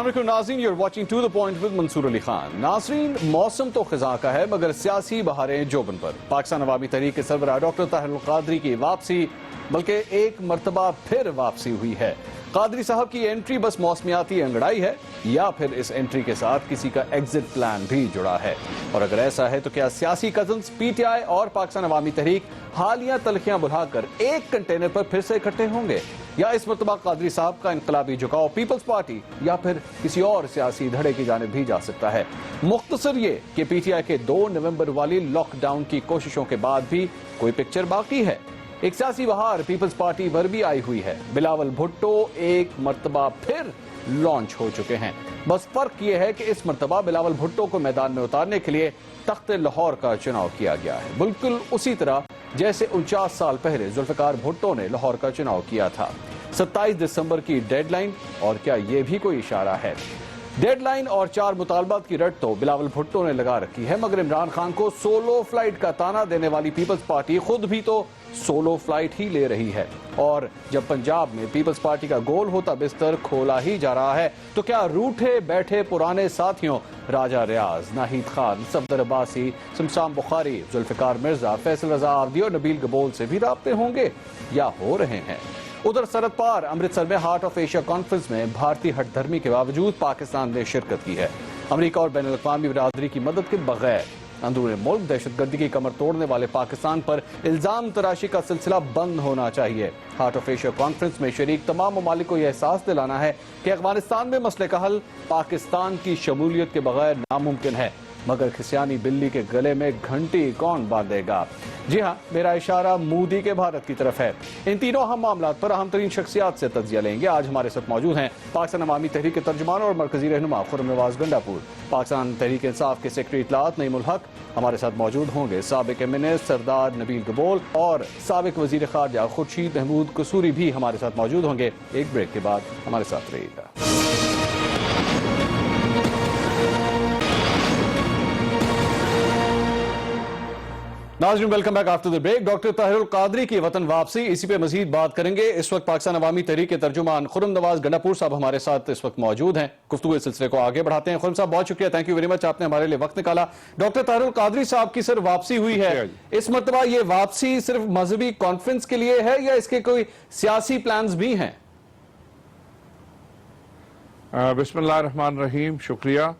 السلام علیکم ناظرین، you're watching To The Point with منصور علی خان۔ ناظرین، موسم تو خزاں کا ہے مگر سیاسی بہاریں جوبن پر۔ پاکستان عوامی تحریک کے سربراہ ڈاکٹر طاہر القادری کی واپسی، بلکہ ایک مرتبہ پھر واپسی ہوئی ہے۔ قادری صاحب کی انٹری بس موسمیاتی انگڑائی ہے یا پھر اس انٹری کے ساتھ کسی کا ایگزٹ پلان بھی جڑا ہے؟ اور اگر ایسا ہے تو کیا سیاسی کزنز پی ٹی آئی اور پاکستان عوامی تحریک حالیہ تلخیاں بلھا کر ایک کنٹینر پر پھر سے اکٹھے ہوں گے؟ یا اس مرتبہ قادری صاحب کا انقلابی جھکاؤ پیپلز پارٹی یا پھر کسی اور سیاسی دھڑے کی جانب بھی جا سکتا ہے؟ مختصر یہ کہ پی ٹی آئی کے 2 نومبر والی لاک ڈاؤن کی کوششوں کے بعد بھی کوئی پکچر باقی ہے۔ ایک سیاسی بہار پیپلز پارٹی پر بھی آئی ہوئی ہے۔ بلاول بھٹو ایک مرتبہ پھر لانچ ہو چکے ہیں۔ بس فرق یہ ہے کہ اس مرتبہ بلاول بھٹو کو میدان میں اتارنے کے لیے تخت لاہور کا چناؤ کیا گیا ہے، بالکل اسی طرح جیسے 49 سال پہلے ذوالفقار بھٹو نے لاہور کا چناؤ کیا تھا۔ 27 دسمبر کی ڈیڈ لائن، اور کیا یہ بھی کوئی اشارہ ہے؟ ڈیڈ لائن اور 4 مطالبات کی رٹ تو بلاول بھٹو نے لگا رکھی ہے، مگر عمران خان کو سولو فلائٹ کا تانا دینے والی پیپلز پارٹی خود بھی تو سولو فلائٹ ہی لے رہی ہے۔ اور جب پنجاب میں پیپلز پارٹی کا گول ہوتا بستر کھولا ہی جا رہا ہے تو کیا روٹھے بیٹھے پرانے ساتھیوں راجہ ریاض، ناہید خان، صفدر عباسی، سمسام بخاری، ذوالفقار مرزا، فیصل رضا آردی اور نبیل گبول سے بھی رابطے ہوں گے یا ہو رہے ہیں؟ ادھر سرحد پار امرتسر میں ہارٹ آف ایشیا کانفرنس میں بھارتی ہٹ دھرمی کے باوجود پاکستان نے شرکت کی ہے۔ امریکہ اور بین الاقوامی برادری کی مدد کے بغیر اندرون ملک دہشت گردی کی کمر توڑنے والے پاکستان پر الزام تراشی کا سلسلہ بند ہونا چاہیے۔ ہارٹ آف ایشیا کانفرنس میں شریک تمام ممالک کو یہ احساس دلانا ہے کہ افغانستان میں مسئلے کا حل پاکستان کی شمولیت کے بغیر ناممکن ہے، مگر کھسیانی بلی کے گلے میں گھنٹی کون باندھے گا؟ جی ہاں، میرا اشارہ مودی کے بھارت کی طرف ہے۔ ان تینوں اہم معاملات پر اہم ترین شخصیات سے تجزیہ لیں گے۔ آج ہمارے ساتھ موجود ہیں پاکستان عوامی تحریک کے ترجمان اور مرکزی رہنما خرم نواز گنڈا پور، پاکستان تحریک انصاف کے سیکرٹری اطلاعات نعیم الحق، ہمارے ساتھ موجود ہوں گے سابق MNA سردار نبیل گبول اور سابق وزیر خارجہ خورشید محمود قصوری بھی ہمارے ساتھ موجود ہوں گے۔ ایک بریک کے بعد ہمارے ساتھ رہیے گا۔ ناظرین، welcome back after the break. Doctor Tahir al-Qadri کی وطن واپسی، اسی پہ مزید بات کریں گے۔ اس وقت پاکستان عوامی تحریک کے ترجمان خرم نواز گنڈا پور صاحب ہمارے ساتھ اس وقت موجود ہیں۔ گفتگو اس سلسلے کو آگے بڑھاتے ہیں۔ خرم صاحب، بہت شکریہ، تھینک یو ویری مچ، آپ نے ہمارے لیے وقت نکالا۔ ڈاکٹر طاہر القادری صاحب کی صرف واپسی ہوئی ہے، اس مرتبہ یہ واپسی صرف مذہبی کانفرنس کے لیے ہے یا اس کے کوئی سیاسی پلانز بھی ہیں؟ بسم اللہ الرحمن الرحیم، شکریہ۔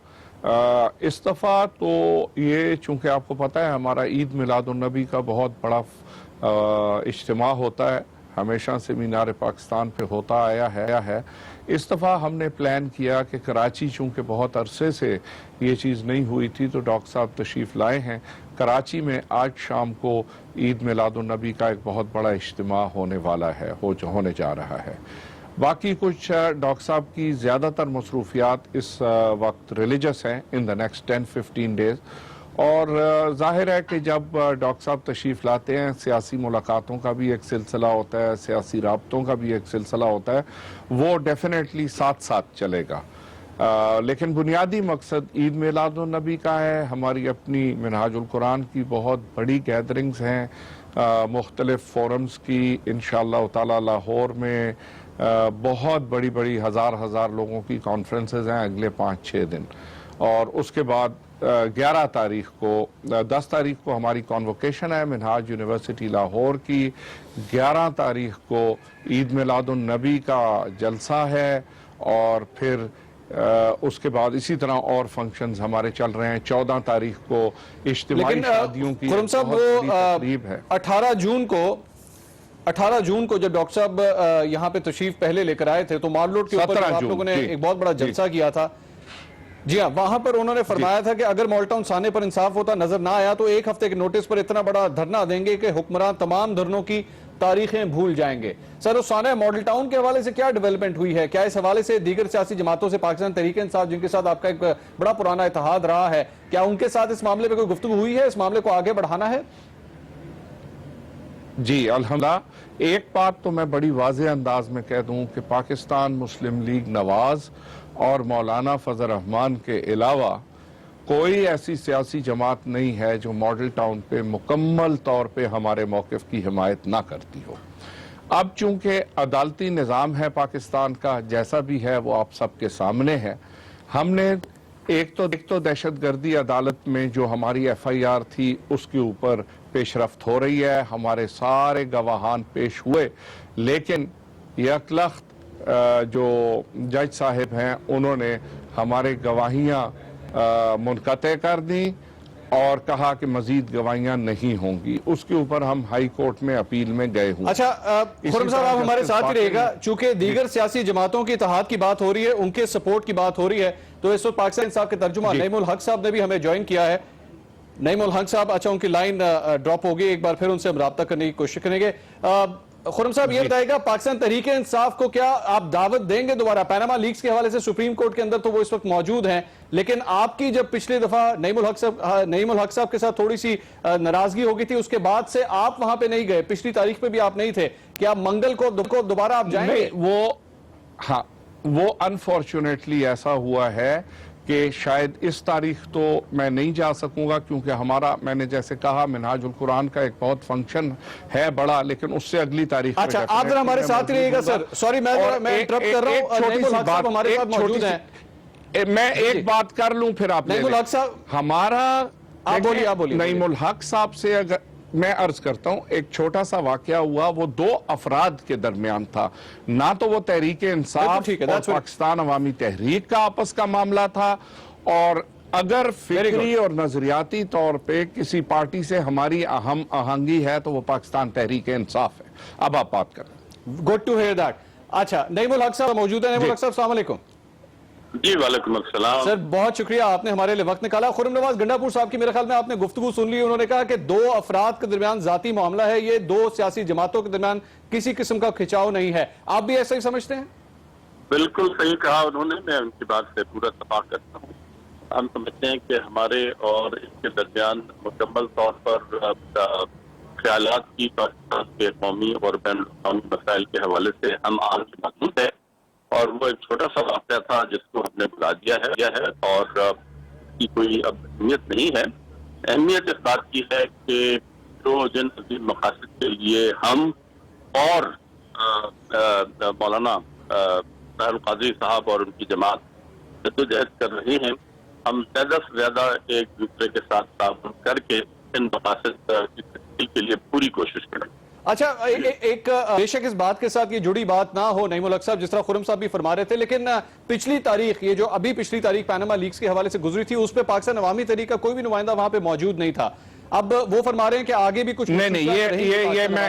اس دفعہ تو یہ چونکہ آپ کو پتہ ہے ہمارا عید میلاد النبی کا بہت بڑا اجتماع ہوتا ہے، ہمیشہ سے مینار پاکستان پہ ہوتا آیا ہے۔ اس دفعہ ہم نے پلان کیا کہ کراچی چونکہ بہت عرصے سے یہ چیز نہیں ہوئی تھی تو ڈاکٹر صاحب تشریف لائے ہیں۔ کراچی میں آج شام کو عید میلاد النبی کا ایک بہت بڑا اجتماع ہونے والا ہے، ہونے جا رہا ہے۔ باقی کچھ ڈاکٹر صاحب کی زیادہ تر مصروفیات اس وقت ریلیجس ہیں ان دا نیکسٹ 10-15 ڈیز، اور ظاہر ہے کہ جب ڈاکٹر صاحب تشریف لاتے ہیں سیاسی ملاقاتوں کا بھی ایک سلسلہ ہوتا ہے، سیاسی رابطوں کا بھی ایک سلسلہ ہوتا ہے، وہ ڈیفینیٹلی ساتھ ساتھ چلے گا۔ لیکن بنیادی مقصد عید میلاد النبی کا ہے۔ ہماری اپنی منہاج القرآن کی بہت بڑی گیدرنگز ہیں، مختلف فورمز کی، انشاءاللہ تعالی لاہور میں بہت بڑی بڑی ہزار لوگوں کی کانفرنسز ہیں اگلے 5-6 دن، اور اس کے بعد 11 تاریخ کو 10 تاریخ کو ہماری کانوکیشن ہے منہاج یونیورسٹی لاہور کی، 11 تاریخ کو عید میلاد النبی کا جلسہ ہے، اور پھر اس کے بعد اسی طرح اور فنکشنز ہمارے چل رہے ہیں۔ 14 تاریخ کو اجتماعی شادیوں کی بہت بڑی تقریب ہے۔ 18 جون کو جب ڈاکٹر صاحب یہاں پہ تشریف پہلے لے کر آئے تھے تو مال روڈ کے اوپر آپ لوگوں نے ایک بہت بڑا جلسہ کیا تھا۔ جی ہاں، وہاں پر انہوں نے فرمایا تھا کہ اگر مال ٹاؤن سانے پر انصاف ہوتا نظر نہ آیا تو 1 ہفتے کے نوٹس پر اتنا بڑا دھرنا دیں گے کہ حکمران تمام دھرنوں کی تاریخیں بھول جائیں گے۔ سر، اس سانہ ماڈل ٹاؤن کے حوالے سے کیا ڈیولپمنٹ ہوئی ہے؟ کیا اس حوالے سے دیگر سیاسی جماعتوں سے پاکستان تحریک انصاف جن کے ساتھ آپ کا ایک بڑا پرانا اتحاد رہا ہے، کیا ان کے ساتھ اس معاملے پہ کوئی گفتگو ہوئی ہے؟ اس معاملے کو آگے بڑھانا ہے؟ جی الحمدللہ، ایک بات تو میں بڑی واضح انداز میں کہہ دوں کہ پاکستان مسلم لیگ نواز اور مولانا فضل الرحمان کے علاوہ کوئی ایسی سیاسی جماعت نہیں ہے جو ماڈل ٹاؤن پہ مکمل طور پہ ہمارے موقف کی حمایت نہ کرتی ہو۔ اب چونکہ عدالتی نظام ہے پاکستان کا، جیسا بھی ہے وہ آپ سب کے سامنے ہے، ہم نے ایک تو دہشت گردی عدالت میں جو ہماری FIR تھی اس کے اوپر پیش رفت ہو رہی ہے، ہمارے سارے گواہان پیش ہوئے، لیکن یک لخت جو جج صاحب ہیں انہوں نے ہمارے گواہیاں منقطع کر دیں اور کہا کہ مزید گواہیاں نہیں ہوں گی۔ اس کے اوپر ہم ہائی کورٹ میں اپیل میں گئے ہوئے۔ اچھا خرم صاحب، آپ ہمارے ساتھ ہی رہے گا، چونکہ دیگر سیاسی جماعتوں کی اتحاد کی بات ہو رہی ہے، ان کے سپورٹ کی بات ہو رہی ہے، تو اس وقت پاکستان انصاف کے ترجمان نعیم الحق صاحب نے بھی ہمیں جوائن کیا ہے۔ نعیم الحق صاحب، اچھا ان کی لائن ڈراپ ہوگی، ایک بار پھر ان سے ہم رابطہ کرنے کی کوشش کریں گے۔ خرم صاحب یہ بتائے گا، پاکستان تحریک انصاف کو کیا آپ دعوت دیں گے دوبارہ؟ پیناما لیکس کے حوالے سے سپریم کورٹ کے اندر تو وہ اس وقت موجود ہیں، لیکن آپ کی جب پچھلی دفعہ نعیم الحق صاحب کے ساتھ تھوڑی سی ناراضگی ہو گئی تھی، اس کے بعد سے آپ وہاں پہ نہیں گئے، پچھلی تاریخ پہ بھی آپ نہیں تھے، کیا منگل کو دوبارہ آپ جائیں گے؟ وہ انفارچونیٹلی ایسا ہوا ہے کہ شاید اس تاریخ تو میں نہیں جا سکوں گا، کیونکہ میں نے جیسے کہا منہاج القرآن کا ایک بہت فنکشن ہے بڑا، لیکن اس سے اگلی تاریخ۔ اچھا آپ ذرا ہمارے ساتھ رہیے گا سر، سوری میں انٹرپٹ کر رہا ہوں، نعیم الحق صاحب ہمارے ساتھ موجود ہیں۔ میں ایک بات کر لوں پھر آپ نعیم الحق صاحب ہمارا آپ بولیے۔ نعیم الحق صاحب سے اگر میں عرض کرتا ہوں، ایک چھوٹا سا واقعہ ہوا، وہ دو افراد کے درمیان تھا، نہ تو وہ تحریک انصاف اور پاکستان عوامی تحریک کا آپس کا معاملہ تھا، اور اگر فکری اور نظریاتی طور پہ کسی پارٹی سے ہماری اہم آہنگی ہے تو وہ پاکستان تحریک انصاف ہے۔ اب آپ بات کریں۔ Good to hear that. اچھا نعیم الحق صاحب موجود ہیں۔ نعیم الحق صاحب السلام علیکم۔ جی وعلیکم السلام سر، بہت شکریہ آپ نے ہمارے لیے وقت نکالا۔ خرم نواز گنڈا پور صاحب کی میرے خیال میں آپ نے گفتگو سن لی، انہوں نے کہا کہ دو افراد کے درمیان ذاتی معاملہ ہے، یہ دو سیاسی جماعتوں کے درمیان کسی قسم کا کھچاؤ نہیں ہے، آپ بھی ایسا ہی سمجھتے ہیں؟ بالکل صحیح کہا انہوں نے، میں ان کی بات سے پورا اتفاق کرتا ہوں۔ ہم سمجھتے ہیں کہ ہمارے اور اس کے درمیان مکمل طور پر خیالات کی پاکستان کے قومی اور بین الاقوامی مسائل کے حوالے سے ہم آج موجود ہیں، اور وہ ایک چھوٹا سا واقعہ تھا جس کو ہم نے بلا دیا ہے اور اس کی کوئی اب اہمیت نہیں ہے۔ اہمیت اس بات کی ہے کہ جو جن عظیم مقاصد کے لیے ہم اور مولانا طاہر القادری صاحب اور ان کی جماعت جدوجہد کر رہے ہیں، ہم زیادہ سے زیادہ ایک دوسرے کے ساتھ تعاون کر کے ان مقاصد کی تحصیل کے لیے پوری کوشش کریں۔ اچھا ایک بے شک اس بات کے ساتھ یہ جڑی بات نہ ہو نعیم الحق صاحب، جس طرح خرم صاحب بھی فرما رہے تھے، لیکن پچھلی تاریخ، یہ جو ابھی پچھلی تاریخ پیناما لیکس کے حوالے سے گزری تھی، اس پہ پاکستان عوامی تحریک کا کوئی بھی نمائندہ وہاں پہ موجود نہیں تھا۔ اب وہ فرما رہے ہیں کہ آگے بھی کچھ نہیں یہ میں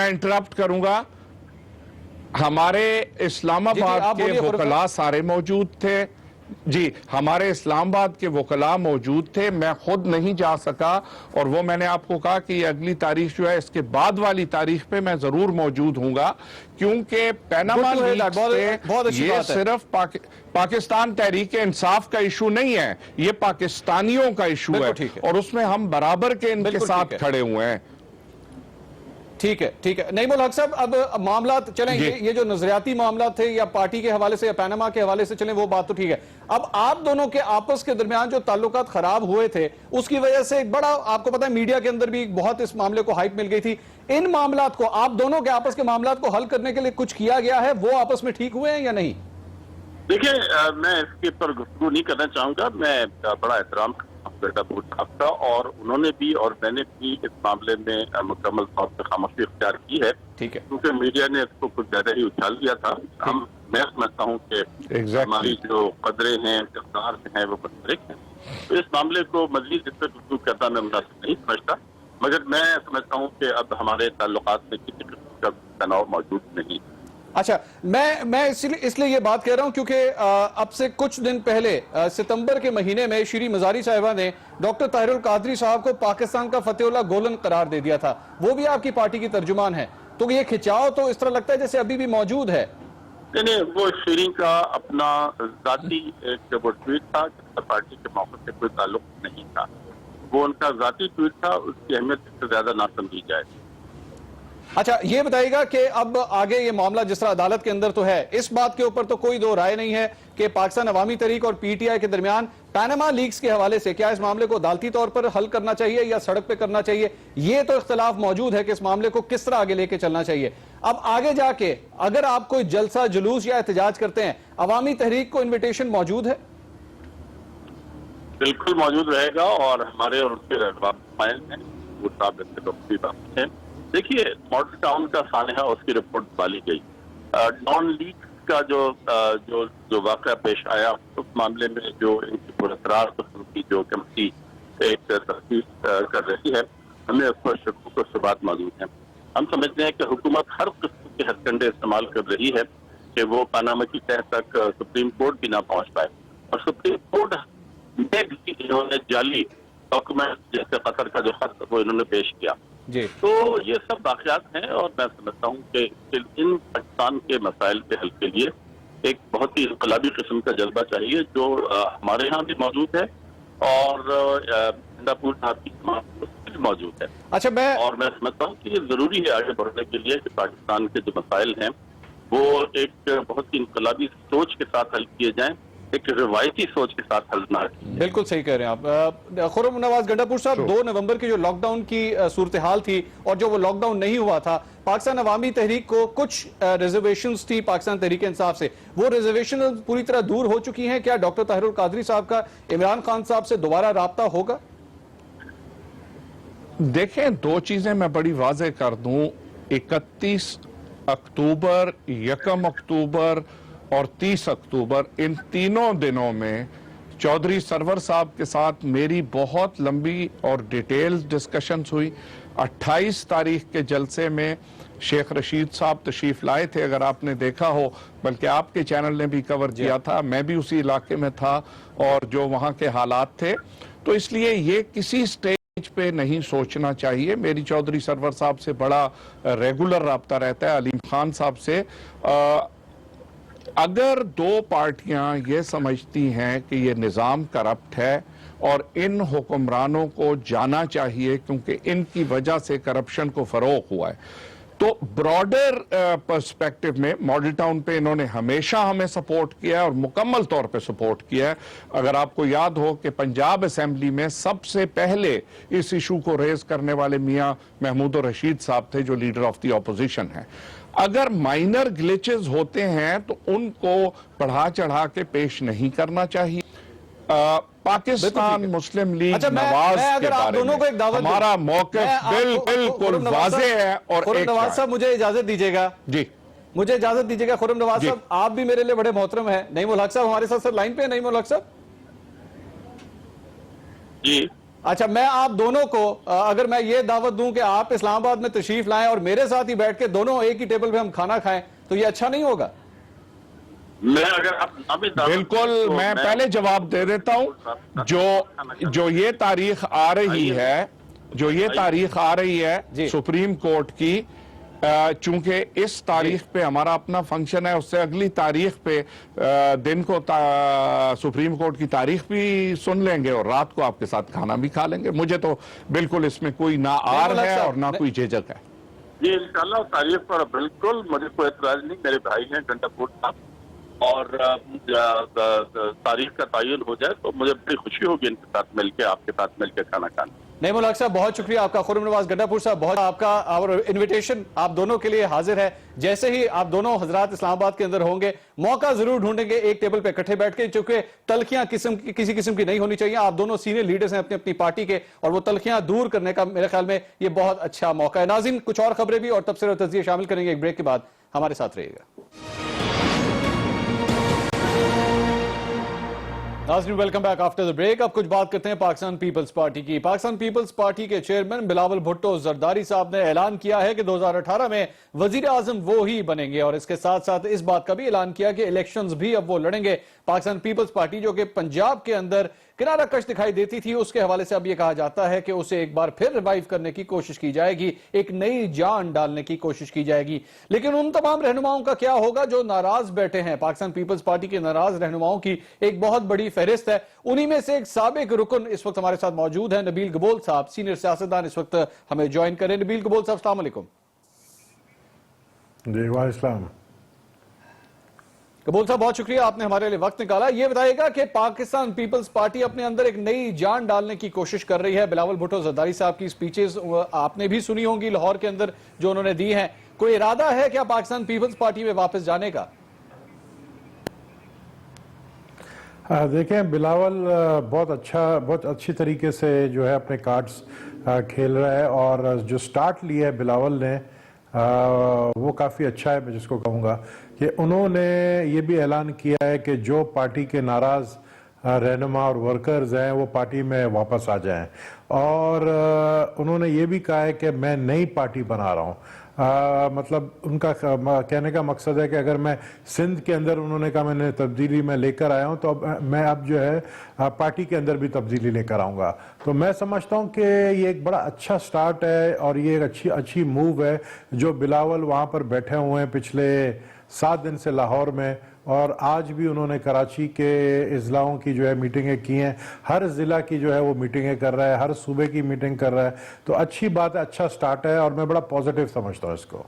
انٹرپٹ کروں گا۔ ہمارے اسلام آباد کے وکلاء سارے موجود تھے، جی ہمارے اسلام آباد کے وکلاء موجود تھے، میں خود نہیں جا سکا، اور وہ میں نے آپ کو کہا کہ یہ اگلی تاریخ جو ہے اس کے بعد والی تاریخ پہ میں ضرور موجود ہوں گا، کیونکہ پیناما لیکس سے یہ صرف پاکستان تحریک انصاف کا ایشو نہیں ہے، یہ پاکستانیوں کا ایشو ہے، اور اس میں ہم برابر کے ان کے ساتھ کھڑے ہوئے ہیں۔ ٹھیک ہے نعیم الحق صاحب، اب معاملات چلیں، یہ جو نظریاتی معاملات تھے یا پارٹی کے حوالے سے یا پیناما کے حوالے سے چلیں، وہ بات تو ٹھیک ہے۔ اب آپ دونوں کے آپس کے درمیان جو تعلقات خراب ہوئے تھے، اس کی وجہ سے ایک بڑا، آپ کو پتہ ہے میڈیا کے اندر بھی بہت اس معاملے کو ہائپ مل گئی تھی، ان معاملات کو، آپ دونوں کے آپس کے معاملات کو حل کرنے کے لیے کچھ کیا گیا ہے؟ وہ آپس میں ٹھیک ہوئے ہیں یا نہیں؟ دیکھیں میں اس کے پر گفتگو نہیں کرنا چاہوں گا، میں بڑا احترام بیٹا بھول صاحب کا، اور انہوں نے بھی اور میں نے بھی اس معاملے میں مکمل طور پہ خاموشی اختیار کی ہے، کیونکہ میڈیا نے اس کو کچھ زیادہ ہی اچھال دیا تھا۔ میں سمجھتا ہوں کہ ہماری جو قدریں ہیں، اقدار ہیں، وہ مشترک ہیں، تو اس معاملے کو مزید اس پر گفتگو کرنا میں مناسب نہیں سمجھتا، مگر میں سمجھتا ہوں کہ اب ہمارے تعلقات میں کسی قسم کا تناؤ موجود نہیں۔ اچھا میں اس لیے یہ بات کہہ رہا ہوں کیونکہ اب سے کچھ دن پہلے ستمبر کے مہینے میں شری مزاری صاحبہ نے ڈاکٹر طاہر القادری صاحب کو پاکستان کا فتح اللہ گولن قرار دے دیا تھا، وہ بھی آپ کی پارٹی کی ترجمان ہے، تو یہ کھچاؤ تو اس طرح لگتا ہے جیسے ابھی بھی موجود ہے۔ نہیں، وہ شری کا اپنا ذاتی ایک وہ ٹویٹ تھا جس کا پارٹی کے موقع سے کوئی تعلق نہیں تھا، وہ ان کا ذاتی ٹویٹ تھا، اس کی اہمیت اس سے زیادہ نہ سمجھی جائے۔ اچھا یہ بتائیے گا کہ اب آگے یہ معاملہ جس طرح عدالت کے اندر تو ہے، اس بات کے اوپر تو کوئی دو رائے نہیں ہے کہ پاکستان عوامی تحریک اور پی ٹی آئی کے درمیان پاناما لیکس کے حوالے سے کیا اس معاملے کو عدالتی طور پر حل کرنا چاہیے یا سڑک پہ کرنا چاہیے؟ یہ تو اختلاف موجود ہے کہ اس معاملے کو کس طرح آگے لے کے چلنا چاہیے۔ اب آگے جا کے اگر آپ کوئی جلسہ جلوس یا احتجاج کرتے ہیں، عوامی تحریک کو انویٹیشن موجود ہے؟ بالکل موجود رہے گا، اور ہمارے اور اس کے رہنما ہیں وہ صاحب سے ڈاکٹری بات ہیں۔ دیکھیے، ماڈل ٹاؤن کا سانحہ اس کی رپورٹ ڈالی گئی، ڈان لیک کا جو واقعہ پیش آیا اس معاملے میں جو ان کی پراسرار قسم کی جو کمیٹی ایک تحقیق کر رہی ہے، ہمیں اس پر شکوک و شبہات موجود ہیں۔ ہم سمجھتے ہیں کہ حکومت ہر قسم کے ہتھ کنڈے استعمال کر رہی ہے کہ وہ پاناما کی تہہ تک سپریم کورٹ بھی نہ پہنچ پائے، اور سپریم کورٹ میں بھی انہوں نے جعلی ڈاکومنٹ جیسے قطر کا جو خط وہ انہوں نے پیش کیا۔ جی، تو یہ سب واقعات ہیں، اور میں سمجھتا ہوں کہ ان پاکستان کے مسائل کے حل کے لیے ایک بہت ہی انقلابی قسم کا جذبہ چاہیے جو ہمارے ہاں بھی موجود ہے اور پور صاحب کی جماعت میں بھی موجود ہے۔ اچھا، اور میں سمجھتا ہوں کہ یہ ضروری ہے آگے بڑھنے کے لیے کہ پاکستان کے جو مسائل ہیں وہ ایک بہت ہی انقلابی سوچ کے ساتھ حل کیے جائیں، ایک روایتی سوچ کے ساتھ حل نہ کیے۔ بالکل صحیح کہہ رہے ہیں آپ۔ خرم نواز گنڈا پور صاحب، 2 نومبر کی جو لاک ڈاؤن کی صورتحال تھی اور جو وہ لاک ڈاؤن نہیں ہوا تھا، پاکستان عوامی تحریک کو کچھ ریزرویشنز تھی پاکستان تحریک انصاف سے، وہ ریزرویشن پوری طرح دور ہو چکی ہیں؟ کیا ڈاکٹر طاہر القادری صاحب کا عمران خان صاحب سے دوبارہ رابطہ ہوگا؟ دیکھیں، 2 چیزیں میں بڑی واضح کر دوں۔ 31 اکتوبر، 1 اکتوبر اور 30 اکتوبر، ان تینوں دنوں میں چودھری سرور صاحب کے ساتھ میری بہت لمبی اور ڈیٹیل ڈسکشنز ہوئی۔ 28 تاریخ کے جلسے میں شیخ رشید صاحب تشریف لائے تھے، اگر آپ نے دیکھا ہو، بلکہ آپ کے چینل نے بھی کور کیا تھا، میں بھی اسی علاقے میں تھا، اور جو وہاں کے حالات تھے، تو اس لیے یہ کسی سٹیج پہ نہیں سوچنا چاہیے۔ میری چودھری سرور صاحب سے بڑا ریگولر رابطہ رہتا ہے، علیم خان صاحب سے۔ اگر 2 پارٹیاں یہ سمجھتی ہیں کہ یہ نظام کرپٹ ہے اور ان حکمرانوں کو جانا چاہیے کیونکہ ان کی وجہ سے کرپشن کو فروغ ہوا ہے، تو براڈر پرسپیکٹو میں ماڈل ٹاؤن پہ انہوں نے ہمیشہ ہمیں سپورٹ کیا ہے اور مکمل طور پہ سپورٹ کیا ہے۔ اگر آپ کو یاد ہو کہ پنجاب اسمبلی میں سب سے پہلے اس ایشو کو ریز کرنے والے میاں محمود الرشید صاحب تھے جو لیڈر آف دی اپوزیشن ہیں۔ اگر مائنر گلیچز ہوتے ہیں تو ان کو بڑھا چڑھا کے پیش نہیں کرنا چاہیے۔ پاکستان مسلم لیگ نواز کے بارے میں ہمارا موقف بالکل واضح ہے اور خرم نواز صاحب مجھے اجازت دیجیے گا، جی مجھے اجازت دیجیے گا خرم نواز صاحب، آپ بھی میرے لیے بڑے محترم ہیں۔ نعیم الحق صاحب ہمارے ساتھ لائن پہ ہیں۔ نعیم الحق صاحب جی، اچھا، میں آپ دونوں کو اگر میں یہ دعوت دوں کہ آپ اسلام آباد میں تشریف لائیں اور میرے ساتھ ہی بیٹھ کے دونوں ایک ہی ٹیبل پہ ہم کھانا کھائیں تو یہ اچھا نہیں ہوگا؟ میں اگر آپ بالکل، میں پہلے جواب دے دیتا ہوں۔ جو یہ تاریخ آ رہی ہے سپریم کورٹ کی، چونکہ اس تاریخ پہ ہمارا اپنا فنکشن ہے، اس سے اگلی تاریخ پہ دن کو سپریم کورٹ کی تاریخ بھی سن لیں گے اور رات کو آپ کے ساتھ کھانا بھی کھا لیں گے۔ مجھے تو بالکل اس میں کوئی نہ آر ہے اور نہ کوئی جھجک ہے۔ جی، انشاءاللہ تاریخ پر بالکل مجھے کوئی اعتراض نہیں، میرے بھائی ہیں گنڈا پور صاحب، اور تاریخ کا تعین ہو جائے تو مجھے بڑی خوشی ہوگی ان کے ساتھ مل کے، آپ کے ساتھ مل کے کھانا کھانا۔ نعیم الحق صاحب بہت شکریہ آپ کا۔ خرم نواز گنڈا پور صاحب بہت آپ کا، اور انویٹیشن آپ دونوں کے لیے حاضر ہے۔ جیسے ہی آپ دونوں حضرات اسلام آباد کے اندر ہوں گے، موقع ضرور ڈھونڈیں گے ایک ٹیبل پہ اکٹھے بیٹھ کے، چونکہ تلخیاں کسی قسم کی نہیں ہونی چاہیے۔ آپ دونوں سینئر لیڈرز ہیں اپنی اپنی پارٹی کے، اور وہ تلخیاں دور کرنے کا میرے خیال میں یہ بہت اچھا موقع ہے۔ ناظرین، کچھ اور خبریں بھی اور تبصرے اور تجزیے شامل کریں گے ایک بریک کے بعد، ہمارے ساتھ رہیے گا۔ ناظرین، welcome back after the break. اب کچھ بات کرتے ہیں پاکستان پیپلز پارٹی کی۔ پاکستان پیپلز پارٹی کے چیئرمین بلاول بھٹو زرداری صاحب نے اعلان کیا ہے کہ 2018 میں وزیر اعظم وہ ہی بنیں گے، اور اس کے ساتھ ساتھ اس بات کا بھی اعلان کیا کہ الیکشنز بھی اب وہ لڑیں گے۔ پاکستان پیپلز پارٹی جو کہ پنجاب کے اندر کنارہ کش دکھائی دیتی تھی، اس کے حوالے سے اب یہ کہا جاتا ہے کہ اسے ایک بار پھر ریوائیو کرنے کی کوشش کی جائے گی، ایک نئی جان ڈالنے کی کوشش کی جائے گی۔ لیکن ان تمام رہنماؤں کا کیا ہوگا جو ناراض بیٹھے ہیں؟ پاکستان پیپلز پارٹی کے ناراض رہنماؤں کی ایک بہت بڑی فہرست ہے، انہی میں سے ایک سابق رکن اس وقت ہمارے ساتھ موجود ہیں، نبیل گبول صاحب، سینئر سیاستدان اس وقت ہمیں جوائن کریں۔ نبیل گبول صاحب، السلام علیکم۔ جی، وعلیکم السلام۔ قبول صاحب بہت شکریہ، آپ نے ہمارے لیے وقت نکالا. یہ بتائیے گا کہ پاکستان پیپلز پارٹی اپنے اندر ایک نئی جان ڈالنے کی کوشش کر رہی ہے. بلاول بھٹو زرداری صاحب کی سپیچز آپ نے بھی سنی ہوں گی لاہور کے اندر جو انہوں نے دی ہیں. کوئی ارادہ ہے کیا پاکستان پیپلز پارٹی میں واپس جانے کا؟ دیکھیں بلاول بہت اچھی طریقے سے جو ہے اپنے کارڈز کھیل رہا ہے، اور جو سٹارٹ لیا ہے بلاول نے وہ کافی اچھا ہے. میں جس کو کہوں گا کہ انہوں نے یہ بھی اعلان کیا ہے کہ جو پارٹی کے ناراض رہنما اور ورکرز ہیں وہ پارٹی میں واپس آ جائیں، اور انہوں نے یہ بھی کہا ہے کہ میں نئی پارٹی بنا رہا ہوں. مطلب ان کا کہنے کا مقصد ہے کہ اگر میں سندھ کے اندر انہوں نے کہا میں نے تبدیلی میں لے کر آیا ہوں، تو میں اب جو ہے پارٹی کے اندر بھی تبدیلی لے کر آؤں گا. تو میں سمجھتا ہوں کہ یہ ایک بڑا اچھا سٹارٹ ہے، اور یہ ایک اچھی موو ہے جو بلاول وہاں پر بیٹھے ہوئے ہیں پچھلے 7 دن سے لاہور میں، اور آج بھی انہوں نے کراچی کے اضلاعوں کی جو ہے میٹنگیں کی ہیں. ہر ضلع کی جو ہے وہ میٹنگیں کر رہا ہے، ہر صوبے کی میٹنگ کر رہا ہے. تو اچھی بات ہے، اچھا سٹارٹ ہے، اور میں بڑا پازیٹیو سمجھتا ہوں اس کو.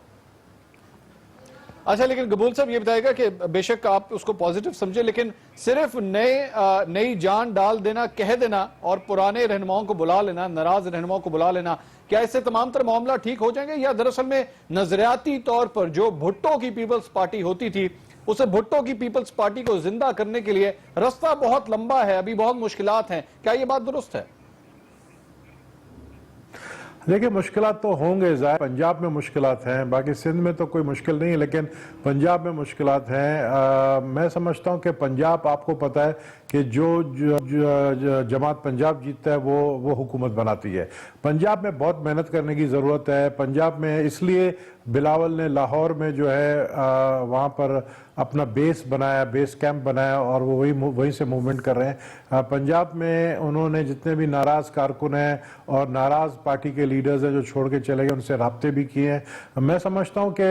اچھا، لیکن قبول صاحب یہ بتائے گا کہ بے شک آپ اس کو پازیٹیو سمجھے، لیکن صرف نئی جان ڈال دینا، کہہ دینا اور پرانے رہنماؤں کو بلا لینا، ناراض رہنماؤں کو بلا لینا، کیا اس سے تمام تر معاملہ ٹھیک ہو جائیں گے؟ یا دراصل میں نظریاتی طور پر جو بھٹو کی پیپلز پارٹی ہوتی تھی، اسے بھٹو کی پیپلز پارٹی کو زندہ کرنے کے لیے رستہ بہت لمبا ہے، ابھی بہت مشکلات ہیں، کیا یہ بات درست ہے؟ دیکھیں مشکلات تو ہوں گے، ظاہر پنجاب میں مشکلات ہیں، باقی سندھ میں تو کوئی مشکل نہیں ہے، لیکن پنجاب میں مشکلات ہیں. میں سمجھتا ہوں کہ پنجاب آپ کو پتہ ہے کہ جو جماعت پنجاب جیتتا ہے وہ حکومت بناتی ہے. پنجاب میں بہت محنت کرنے کی ضرورت ہے. پنجاب میں اس لیے بلاول نے لاہور میں جو ہے وہاں پر اپنا بیس بنایا، بیس کیمپ بنایا، اور وہ وہیں سے موومنٹ کر رہے ہیں. پنجاب میں انہوں نے جتنے بھی ناراض کارکن ہیں اور ناراض پارٹی کے لیڈرز ہیں جو چھوڑ کے چلے گئے، ان سے رابطے بھی کیے ہیں. میں سمجھتا ہوں کہ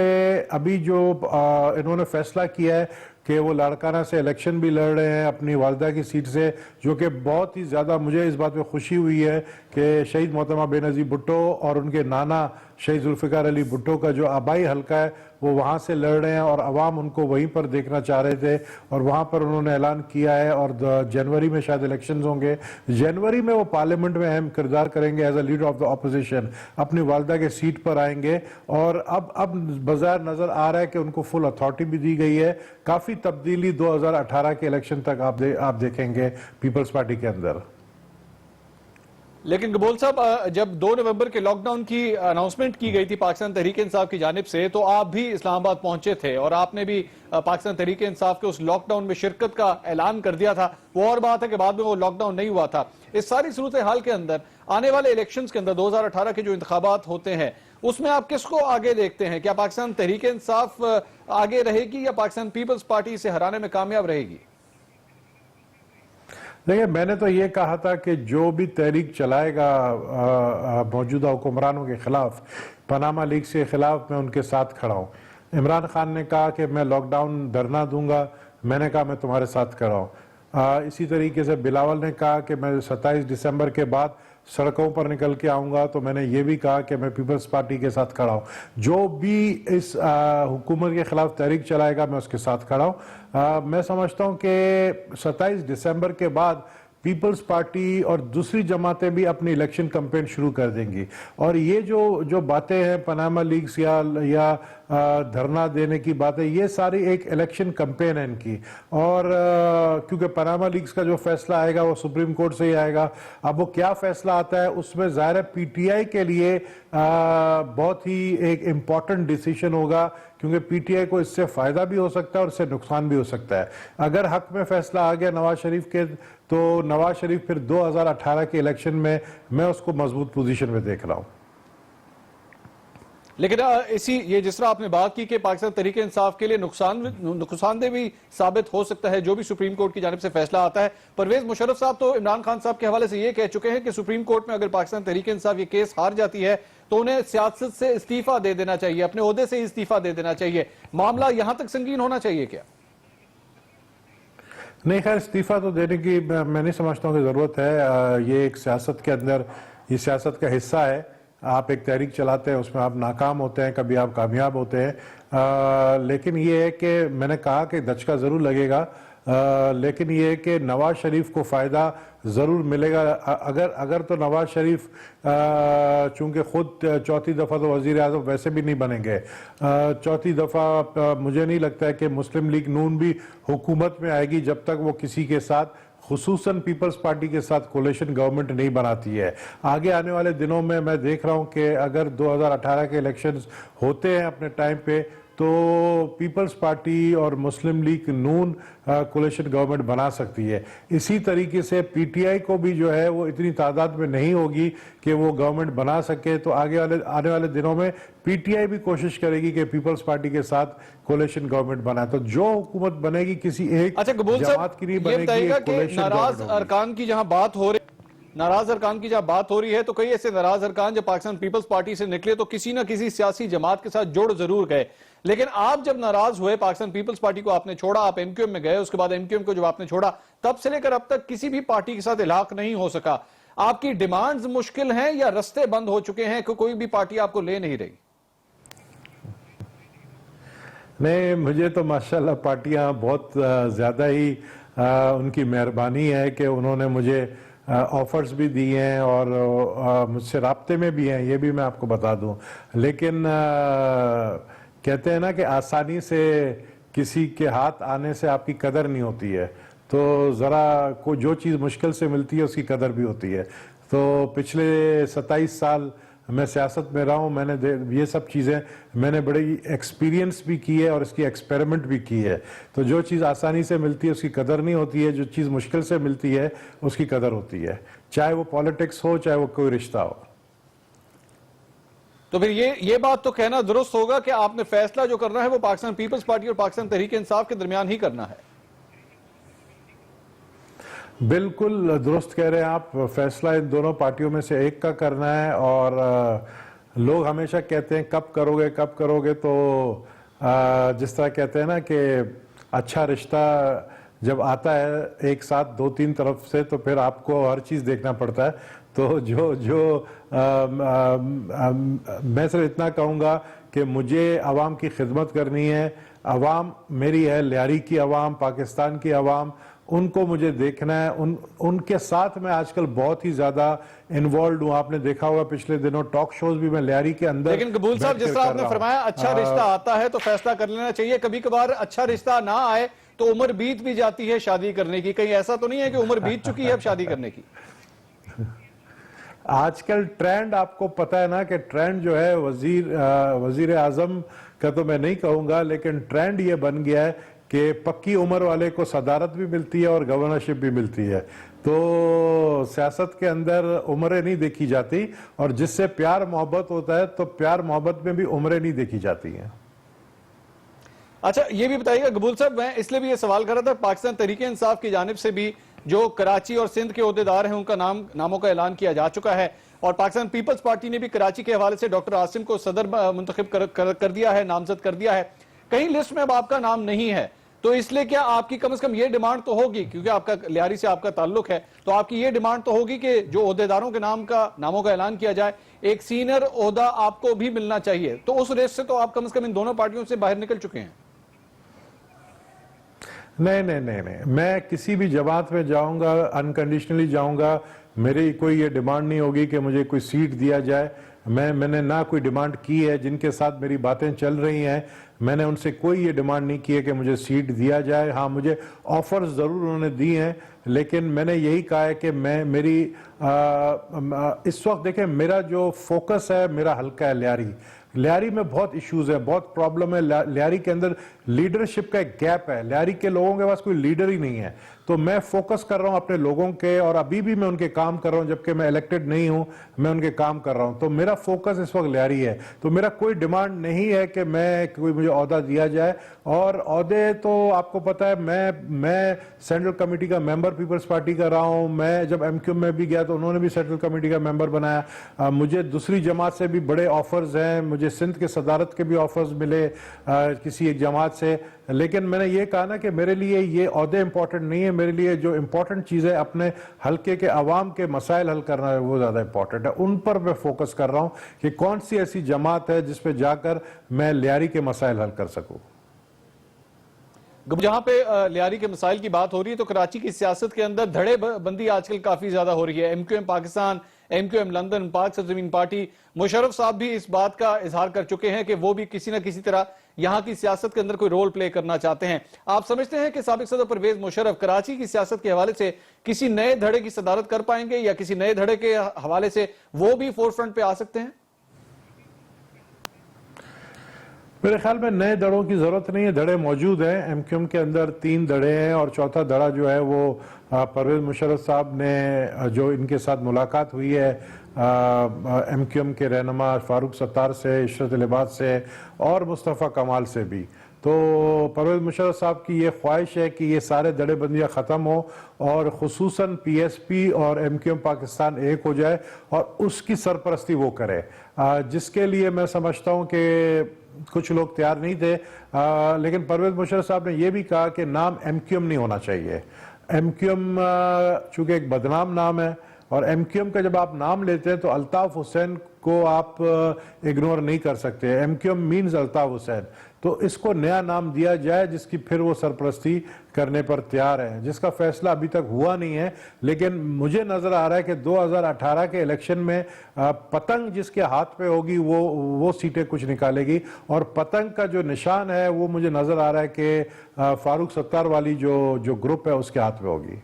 ابھی جو انہوں نے فیصلہ کیا ہے کہ وہ لاڑکانہ سے الیکشن بھی لڑ رہے ہیں اپنی والدہ کی سیٹ سے، جو کہ بہت ہی زیادہ مجھے اس بات پہ خوشی ہوئی ہے کہ شہید محترمہ بے نظیر بھٹو اور ان کے نانا شہید ذوالفقار علی بھٹو کا جو آبائی حلقہ ہے وہ وہاں سے لڑ رہے ہیں، اور عوام ان کو وہیں پر دیکھنا چاہ رہے تھے، اور وہاں پر انہوں نے اعلان کیا ہے. اور جنوری میں شاید الیکشنز ہوں گے. جنوری میں وہ پارلیمنٹ میں اہم کردار کریں گے as a leader of the opposition, اپنی والدہ کے سیٹ پر آئیں گے. اور اب بظاہر نظر آ رہا ہے کہ ان کو فل اتھارٹی بھی دی گئی ہے. کافی تبدیلی 2018 کے الیکشن تک آپ دیکھیں گے پیپلز پارٹی کے اندر. لیکن قبول صاحب جب 2 نومبر کے لاک ڈاؤن کی اناؤنسمنٹ کی گئی تھی پاکستان تحریک انصاف کی جانب سے، تو آپ بھی اسلام آباد پہنچے تھے اور آپ نے بھی پاکستان تحریک انصاف کے اس لاک ڈاؤن میں شرکت کا اعلان کر دیا تھا. وہ اور بات ہے کہ بعد میں وہ لاک ڈاؤن نہیں ہوا تھا. اس ساری صورتحال کے اندر آنے والے الیکشنز کے اندر 2018 کے جو انتخابات ہوتے ہیں اس میں آپ کس کو آگے دیکھتے ہیں؟ کیا پاکستان تحریک انصاف آگے رہے گی یا پاکستان پیپلز پارٹی سے ہرانے میں کامیاب رہے گی؟ دیکھیں میں نے تو یہ کہا تھا کہ جو بھی تحریک چلائے گا موجودہ حکمرانوں کے خلاف، پاناما لیکس کے خلاف، میں ان کے ساتھ کھڑا ہوں. عمران خان نے کہا کہ میں لاک ڈاؤن دھرنا دوں گا، میں نے کہا میں تمہارے ساتھ کھڑا ہوں. اسی طریقے سے بلاول نے کہا کہ میں 27 دسمبر کے بعد سڑکوں پر نکل کے آؤں گا، تو میں نے یہ بھی کہا کہ میں پیپلز پارٹی کے ساتھ کھڑا ہوں. جو بھی اس حکومت کے خلاف تحریک چلائے گا میں اس کے ساتھ کھڑا ہوں. میں سمجھتا ہوں کہ 27 دسمبر کے بعد پیپلز پارٹی اور دوسری جماعتیں بھی اپنی الیکشن کمپین شروع کر دیں گی. اور یہ جو باتیں ہیں پاناما لیکس یا دھرنا دینے کی باتیں، یہ ساری ایک الیکشن کمپین ہے ان کی. اور کیونکہ پاناما لیکس کا جو فیصلہ آئے گا وہ سپریم کورٹ سے ہی آئے گا. اب وہ کیا فیصلہ آتا ہے اس میں ظاہر ہے پی ٹی آئی کے لیے بہت ہی ایک امپورٹنٹ ڈیسیشن ہوگا، کیونکہ پی ٹی آئی کو اس سے فائدہ بھی ہو سکتا ہے اور اس سے نقصان بھی ہو سکتا ہے. اگر حق میں فیصلہ آ گیا نواز شریف کے، تو نواز شریف پھر 2018 کے الیکشن میں اس کو مضبوط پوزیشن میں دیکھ رہا ہوں. لیکن یہ جس طرح آپ نے بات کی کہ پاکستان تحریک انصاف کے لیے نقصان دہ بھی ثابت ہو سکتا ہے جو بھی سپریم کورٹ کی جانب سے فیصلہ آتا ہے. پرویز مشرف صاحب تو عمران خان صاحب کے حوالے سے یہ کہہ چکے ہیں کہ سپریم کورٹ میں اگر پاکستان تحریک انصاف یہ کیس ہار جاتی ہے تو انہیں سیاست سے استعفیٰ دے دینا چاہیے، اپنے عہدے سے استعفیٰ دے دینا چاہیے. معاملہ یہاں تک سنگین ہونا چاہیے کیا؟ نہیں، خیر استعفیٰ تو دینے کی میں نہیں سمجھتا ہوں کہ ضرورت ہے. یہ ایک سیاست کے اندر، یہ سیاست کا حصہ ہے. آپ ایک تحریک چلاتے ہیں، اس میں آپ ناکام ہوتے ہیں، کبھی آپ کامیاب ہوتے ہیں، لیکن یہ ہے کہ میں نے کہا کہ دھچکا ضرور لگے گا، لیکن یہ ہے کہ نواز شریف کو فائدہ ضرور ملے گا. اگر تو نواز شریف چونکہ خود چوتھی دفعہ تو وزیر اعظم ویسے بھی نہیں بنیں گے، چوتھی دفعہ مجھے نہیں لگتا ہے کہ مسلم لیگ نون بھی حکومت میں آئے گی جب تک وہ کسی کے ساتھ، خصوصاً پیپلز پارٹی کے ساتھ کولیشن گورنمنٹ نہیں بناتی ہے. آگے آنے والے دنوں میں دیکھ رہا ہوں کہ اگر 2018 کے الیکشنز ہوتے ہیں اپنے ٹائم پہ تو پیپلز پارٹی اور مسلم لیگ نون کولیشن گورنمنٹ بنا سکتی ہے. اسی طریقے سے پی ٹی آئی کو بھی جو ہے وہ اتنی تعداد میں نہیں ہوگی کہ وہ گورنمنٹ بنا سکے، تو آنے والے دنوں میں پی ٹی آئی بھی کوشش کرے گی کہ پیپلز پارٹی کے ساتھ کولیشن گورنمنٹ بنائے. تو جو حکومت بنے گی کسی ایک جماعت کی نہیں بنے گی، ایک کولیشن ناراض گورنمنٹ ہوگی. ارکان کی جہاں بات ہو رہی ہے تو کئی ایسے ناراض ارکان جب پاکستان پیپلز پارٹی سے نکلے تو کسی نہ کسی سیاسی جماعت کے ساتھ جڑ ضرور گئے، لیکن آپ جب ناراض ہوئے، پاکستان پیپلز پارٹی کو آپ نے چھوڑا، آپ ایم کیو ایم میں گئے، اس کے بعد ایم کیو ایم کو جب آپ نے چھوڑا تب سے لے کر اب تک کسی بھی پارٹی کے ساتھ الحاق نہیں ہو سکا. آپ کی ڈیمانڈز مشکل ہیں یا رستے بند ہو چکے ہیں کہ کوئی بھی پارٹی آپ کو لے نہیں رہی؟ نہیں، مجھے تو ماشاءاللہ پارٹیاں بہت زیادہ ہی ان کی مہربانی ہے کہ انہوں نے مجھے آفرز بھی دی ہیں اور مجھ سے رابطے میں بھی ہیں، یہ بھی میں آپ کو بتا دوں. لیکن کہتے ہیں نا کہ آسانی سے کسی کے ہاتھ آنے سے آپ کی قدر نہیں ہوتی ہے، تو ذرا جو چیز مشکل سے ملتی ہے اس کی قدر بھی ہوتی ہے. تو پچھلے 27 سال میں سیاست میں رہا ہوں، میں نے یہ سب چیزیں میں نے بڑی ایکسپیرینس بھی کی ہے اور اس کی ایکسپیریمنٹ بھی کی ہے. تو جو چیز آسانی سے ملتی ہے اس کی قدر نہیں ہوتی ہے، جو چیز مشکل سے ملتی ہے اس کی قدر ہوتی ہے، چاہے وہ پالیٹکس ہو چاہے وہ کوئی رشتہ ہو. تو پھر یہ بات تو کہنا درست ہوگا کہ آپ نے فیصلہ جو کرنا ہے وہ پاکستان پیپلز پارٹی اور پاکستان تحریک انصاف کے درمیان ہی کرنا ہے. بالکل درست کہہ رہے ہیں آپ، فیصلہ ان دونوں پارٹیوں میں سے ایک کا کرنا ہے. اور لوگ ہمیشہ کہتے ہیں کب کرو گے، تو جس طرح کہتے ہیں نا کہ اچھا رشتہ جب آتا ہے ایک ساتھ 2-3 طرف سے تو پھر آپ کو ہر چیز دیکھنا پڑتا ہے. تو میں صرف اتنا کہوں گا کہ مجھے عوام کی خدمت کرنی ہے. عوام میری ہے، لیاری کی عوام، پاکستان کی عوام، ان کو مجھے دیکھنا ہے. ان کے ساتھ میں آج کل بہت ہی زیادہ انوالوڈ ہوں. آپ نے دیکھا ہوگا پچھلے دنوں ٹاک شوز بھی میں لیاری کے اندر. لیکن قبول صاحب، جس طرح آپ نے فرمایا اچھا رشتہ آتا ہے تو فیصلہ کر لینا چاہیے. کبھی کبھار اچھا رشتہ نہ آئے تو عمر بیت بھی جاتی ہے شادی کرنے کی. کہیں ایسا تو نہیں ہے کہ عمر بیت چکی ہے اب شادی کرنے کی؟ آج کل ٹرینڈ آپ کو پتہ ہے نا کہ ٹرینڈ جو ہے وزیر اعظم کا تو میں نہیں کہوں گا، لیکن ٹرینڈ یہ بن گیا ہے کہ پکی عمر والے کو صدارت بھی ملتی ہے اور گورنرشپ بھی ملتی ہے. تو سیاست کے اندر عمریں نہیں دیکھی جاتی، اور جس سے پیار محبت ہوتا ہے تو پیار محبت میں بھی عمریں نہیں دیکھی جاتی ہیں. اچھا یہ بھی بتائیے گا قبول صاحب، میں اس لیے بھی یہ سوال کر رہا تھا، پاکستان تحریک انصاف کی جانب سے بھی جو کراچی اور سندھ کے عہدیدار ہیں ان کا ناموں کا اعلان کیا جا چکا ہے، اور پاکستان پیپلز پارٹی نے بھی کراچی کے حوالے سے ڈاکٹر عاصم کو صدر منتخب کر دیا ہے، نامزد کر دیا ہے. کہیں لسٹ میں اب آپ کا نام نہیں ہے، تو اس لیے کیا آپ کی کم از کم یہ ڈیمانڈ تو ہوگی، کیونکہ آپ کا لیاری سے آپ کا تعلق ہے، تو آپ کی یہ ڈیمانڈ تو ہوگی کہ جو عہدیداروں کے ناموں کا اعلان کیا جائے ایک سینئر عہدہ آپ کو بھی ملنا چاہیے. تو اس ریس سے تو آپ کم از کم ان دونوں پارٹیوں سے باہر نکل چکے ہیں. نہیں، میں کسی بھی جماعت میں جاؤں گا انکنڈیشنلی جاؤں گا. میری کوئی یہ ڈیمانڈ نہیں ہوگی کہ مجھے کوئی سیٹ دیا جائے. میں نے نہ کوئی ڈیمانڈ کی ہے. جن کے ساتھ میری باتیں چل رہی ہیں میں نے ان سے کوئی یہ ڈیمانڈ نہیں کی ہے کہ مجھے سیٹ دیا جائے. ہاں مجھے آفرز ضرور انہوں نے دی ہیں، لیکن میں نے یہی کہا ہے کہ میری اس وقت دیکھیں میرا جو فوکس ہے میرا حلقہ ہے لیاری میں بہت ایشوز ہیں، بہت پرابلم ہے. لیاری کے اندر لیڈرشپ کا ایک گیپ ہے. لیاری کے لوگوں کے پاس کوئی لیڈر ہی نہیں ہے. تو میں فوکس کر رہا ہوں اپنے لوگوں کے، اور ابھی بھی میں ان کے کام کر رہا ہوں، جبکہ میں الیکٹڈ نہیں ہوں میں ان کے کام کر رہا ہوں. تو میرا فوکس اس وقت لیاری ہے. تو میرا کوئی ڈیمانڈ نہیں ہے کہ مجھے عہدہ دیا جائے. اور عہدے تو آپ کو پتا ہے میں سینٹرل کمیٹی کا ممبر پیپلز پارٹی کا رہا ہوں. میں جب ایم کیو میں بھی گیا تو انہوں نے بھی سینٹرل کمیٹی کا ممبر بنایا. مجھے دوسری جماعت سے بھی بڑے آفرز ہیں. مجھے مجھے سندھ کے صدارت کے بھی آفرز ملے کسی ایک جماعت سے، لیکن میں نے یہ کہا نا کہ میرے لیے یہ عہدے امپورٹنٹ نہیں ہے، میرے لیے جو امپورٹنٹ چیز ہے اپنے حلقے کے عوام کے مسائل حل کرنا ہے وہ زیادہ امپورٹنٹ ہے. ان پر میں فوکس کر رہا ہوں کہ کون سی ایسی جماعت ہے جس پہ جا کر میں لیاری کے مسائل حل کر سکوں. جہاں پہ لیاری کے مسائل کی بات ہو رہی ہے تو کراچی کی سیاست کے اندر دھڑے بندی آج کل کافی زیادہ ہو رہی ہے. M Q M Pakistan, M Q M London, Pak Sarzameen party, Musharraf صاحب بھی اس بات کا اظہار کر چکے ہیں کہ وہ بھی کسی نہ کسی طرح یہاں کی سیاست کے اندر کوئی رول پلے کرنا چاہتے ہیں. آپ سمجھتے ہیں کہ سابق صدر پرویز مشرف کراچی کی سیاست کے حوالے سے کسی نئے دھڑے کی صدارت کر پائیں گے یا کسی نئے دھڑے کے حوالے سے وہ بھی فور فرنٹ پہ آ سکتے ہیں؟ میرے خیال میں نئے دھڑوں کی ضرورت نہیں ہے، دھڑے موجود ہیں. ایم کیو ایم کے اندر 3 دھڑے ہیں اور چوتھا دھڑا جو ہے وہ پرویز مشرف صاحب نے جو ان کے ساتھ ملاقات ہوئی ہے ایم کیو ایم کے رہنما فاروق ستار سے، عشرت لباس سے اور مصطفیٰ کمال سے بھی، تو پرویز مشرف صاحب کی یہ خواہش ہے کہ یہ سارے دھڑے بندیاں ختم ہو اور خصوصاً پی ایس پی اور ایم کیو ایم پاکستان ایک ہو جائے اور اس کی سرپرستی وہ کرے، جس کے لیے میں سمجھتا ہوں کہ کچھ لوگ تیار نہیں تھے. لیکن پرویز مشرف صاحب نے یہ بھی کہا کہ نام ایم کیو ایم نہیں ہونا چاہیے. ایم کیو ایم چونکہ ایک بدنام نام ہے اور ایم کیو ایم کا جب آپ نام لیتے ہیں تو الطاف حسین کو آپ اگنور نہیں کر سکتے. M Q M means Altaf Hussain, تو اس کو نیا نام دیا جائے جس کی پھر وہ سرپرستی کرنے پر تیار ہے، جس کا فیصلہ ابھی تک ہوا نہیں ہے. لیکن مجھے نظر آ رہا ہے کہ 2018 کے الیکشن میں پتنگ جس کے ہاتھ پہ ہوگی وہ سیٹیں کچھ نکالے گی، اور پتنگ کا جو نشان ہے وہ مجھے نظر آ رہا ہے کہ فاروق ستار والی جو گروپ ہے اس کے ہاتھ پہ ہوگی.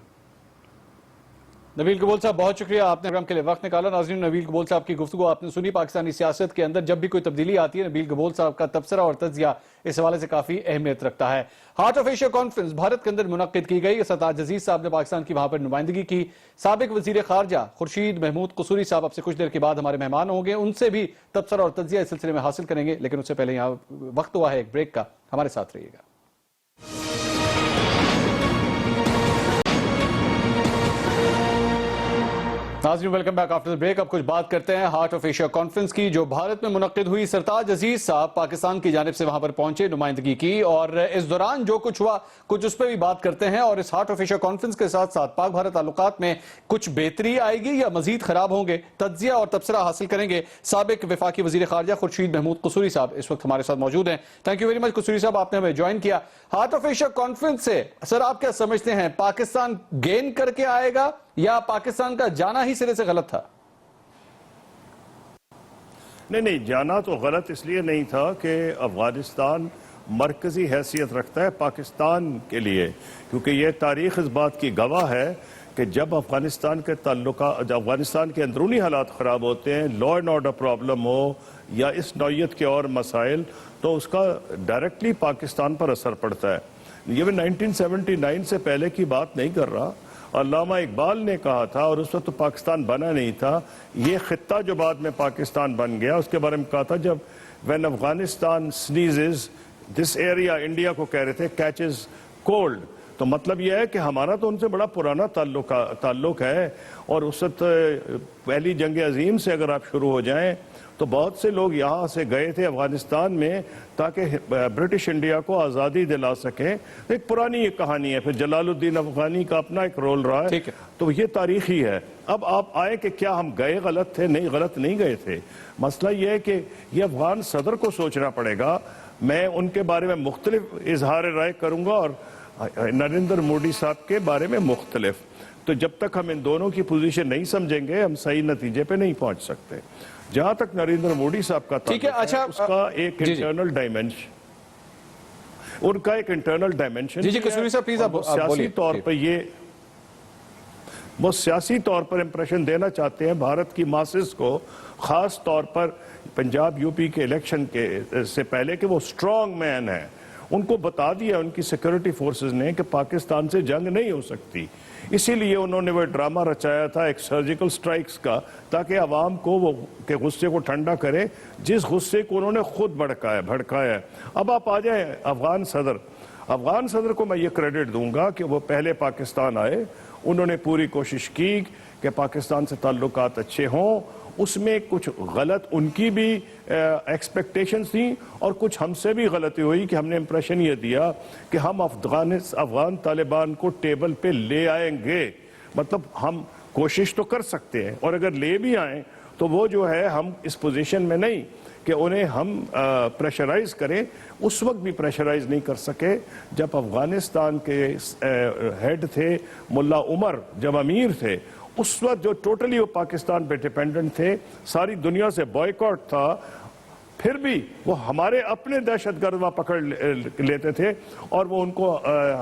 نویل قبول صاحب بہت شکریہ، آپ نے پروگرام کے لیے وقت نکالا. ناظرین، نویل قبول صاحب کی گفتگو آپ نے سنی. پاکستانی سیاست کے اندر جب بھی کوئی تبدیلی آتی ہے نویل قبول صاحب کا تبصرہ اور تجزیہ اس حوالے سے کافی اہمیت رکھتا ہے. Heart of Asia conference Bharat کے اندر منعقد کی گئی. سرتاج عزیز صاحب نے پاکستان کی وہاں پر نمائندگی کی. سابق وزیر خارجہ خورشید محمود قصوری صاحب اب سے کچھ دیر کے بعد ہمارے مہمان ہوں گے، ان سے بھی تبصرہ اور تجزیہ اس سلسلے میں حاصل کریں گے. لیکن اس سے پہلے یہاں وقت ہوا ہے ایک بریک کا، ہمارے ساتھ رہیے گا. ناظرین ویلکم بیک آفٹر بریک. اب کچھ بات کرتے ہیں ہارٹ آف ایشیا کانفرنس کی جو بھارت میں منعقد ہوئی. سرتاج عزیز صاحب پاکستان کی جانب سے وہاں پر پہنچے، نمائندگی کی، اور اس دوران جو کچھ ہوا کچھ اس پہ بھی بات کرتے ہیں. اور اس ہارٹ آف ایشیا کانفرنس کے ساتھ ساتھ پاک بھارت تعلقات میں کچھ بہتری آئے گی یا مزید خراب ہوں گے، تجزیہ اور تبصرہ حاصل کریں گے. سابق وفاقی وزیر خارجہ خورشید محمود قصوری صاحب اس وقت ہمارے ساتھ موجود ہیں. Thank you very much Kasuri صاحب، آپ نے ہمیں جوائن کیا. ہارٹ آف ایشیا کانفرنس سے سر آپ کیا سمجھتے ہیں، پاکستان گین کر کے آئے گا یا پاکستان کا جانا ہی سرے سے غلط تھا؟ نہیں، جانا تو غلط اس لیے نہیں تھا کہ افغانستان مرکزی حیثیت رکھتا ہے پاکستان کے لیے، کیونکہ یہ تاریخ اس بات کی گواہ ہے کہ جب افغانستان کے اندرونی حالات خراب ہوتے ہیں، لا اینڈ آرڈر پرابلم ہو یا اس نوعیت کے اور مسائل، تو اس کا ڈائریکٹلی پاکستان پر اثر پڑتا ہے. یہ میں 1979 سے پہلے کی بات نہیں کر رہا. علامہ اقبال نے کہا تھا، اور اس وقت تو پاکستان بنا نہیں تھا، یہ خطہ جو بعد میں پاکستان بن گیا اس کے بارے میں کہا تھا جب when Afghanistan sneezes this area، India کو کہہ رہے تھے catches cold. تو مطلب یہ ہے کہ ہمارا تو ان سے بڑا پرانا تعلق ہے، اور اس وقت پہلی جنگ عظیم سے اگر آپ شروع ہو جائیں تو بہت سے لوگ یہاں سے گئے تھے افغانستان میں تاکہ برٹش انڈیا کو آزادی دلا سکیں. ایک پرانی یہ کہانی ہے. پھر جلال الدین افغانی کا اپنا ایک رول رہا ہے، تو یہ تاریخی ہے. اب آپ آئے کہ کیا ہم گئے غلط تھے؟ نہیں، غلط نہیں گئے تھے. مسئلہ یہ ہے کہ یہ افغان صدر کو سوچنا پڑے گا. میں ان کے بارے میں مختلف اظہار رائے کروں گا اور نریندر مودی صاحب کے بارے میں مختلف. تو جب تک ہم ان دونوں کی پوزیشن نہیں سمجھیں گے ہم صحیح نتیجے پہ نہیں پہنچ سکتے. جہاں تک نریندر مودی صاحب کا تعلق ہے، اس کا ایک انٹرنل ڈائمنشن، ان کا ایک انٹرنل ڈائمنشن سیاسی طور پر وہ سیاسی طور پر امپریشن دینا چاہتے ہیں بھارت کی ماسز کو، خاص طور پر پنجاب یو پی کے الیکشن سے پہلے کہ وہ سٹرونگ مین ہیں. ان کو بتا دیا ان کی سیکورٹی فورسز نے کہ پاکستان سے جنگ نہیں ہو سکتی. اسی لیے انہوں نے وہ ڈرامہ رچایا تھا ایک سرجیکل سٹرائکس کا، تاکہ عوام کو وہ کے غصے کو ٹھنڈا کرے، جس غصے کو انہوں نے خود بھڑکایا ہے. اب آپ آ جائیں افغان صدر کو میں یہ کریڈٹ دوں گا کہ وہ پہلے پاکستان آئے، انہوں نے پوری کوشش کی کہ پاکستان سے تعلقات اچھے ہوں. اس میں کچھ غلط ان کی بھی ایکسپیکٹیشنز تھیں اور کچھ ہم سے بھی غلطی ہوئی کہ ہم نے امپریشن یہ دیا کہ ہم افغان طالبان کو ٹیبل پہ لے آئیں گے. مطلب ہم کوشش تو کر سکتے ہیں اور اگر لے بھی آئیں تو وہ جو ہے ہم اس پوزیشن میں نہیں کہ انہیں ہم پریشرائز کریں. اس وقت بھی پریشرائز نہیں کر سکے جب افغانستان کے ہیڈ تھے ملا عمر، جب امیر تھے اس وقت جو ٹوٹلی وہ پاکستان پہ ڈیپینڈنٹ تھے، ساری دنیا سے بائیکاٹ تھا، پھر بھی وہ ہمارے اپنے دہشت گرد وہاں پکڑ لیتے تھے اور وہ ان کو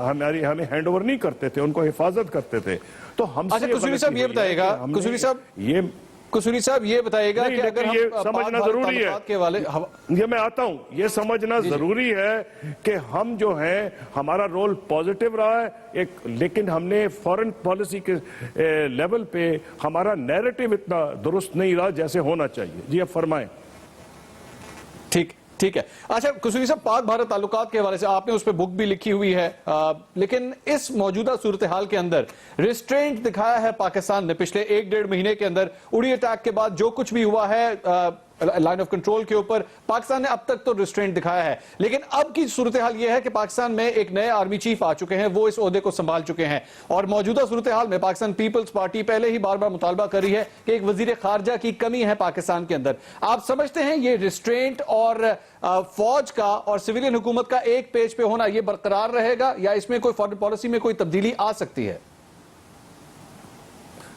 ہمیں ہینڈ اوور نہیں کرتے تھے، ان کو حفاظت کرتے تھے. تو ہم سے قصوری صاحب یہ بتائے گا، قصوری صاحب یہ بتائے گا کہ اگر یہ سمجھنا ضروری ہے، یہ میں آتا ہوں، یہ سمجھنا ضروری ہے کہ ہم جو ہیں ہمارا رول پازیٹیو رہا ہے لیکن ہم نے فورن پالیسی کے لیول پہ ہمارا نیریٹو اتنا درست نہیں رہا جیسے ہونا چاہیے. جی اب فرمائیں. ٹھیک ہے. اچھا قصوری صاحب، پاک بھارت تعلقات کے حوالے سے آپ نے اس پہ بک بھی لکھی ہوئی ہے، لیکن اس موجودہ صورتحال کے اندر ریسٹرینٹ دکھایا ہے پاکستان نے پچھلے 1-1.5 مہینے کے اندر. اڑی اٹیک کے بعد جو کچھ بھی ہوا ہے لائن آف کنٹرول کے اوپر، پاکستان نے اب تک تو ریسٹرینٹ دکھایا ہے، لیکن اب کی صورتحال یہ ہے کہ پاکستان میں ایک نئے آرمی چیف آ چکے ہیں، وہ اس عہدے کو سنبھال چکے ہیں اور موجودہ صورتحال میں پاکستان پیپلز پارٹی پہلے ہی بار بار مطالبہ کر رہی ہے کہ ایک وزیر خارجہ کی کمی ہے پاکستان کے اندر. آپ سمجھتے ہیں یہ ریسٹرینٹ اور فوج کا اور سویلین حکومت کا ایک پیج پہ ہونا یہ برقرار رہے گا یا اس میں کوئی فارن پالیسی میں کوئی تبدیلی آ سکتی ہے؟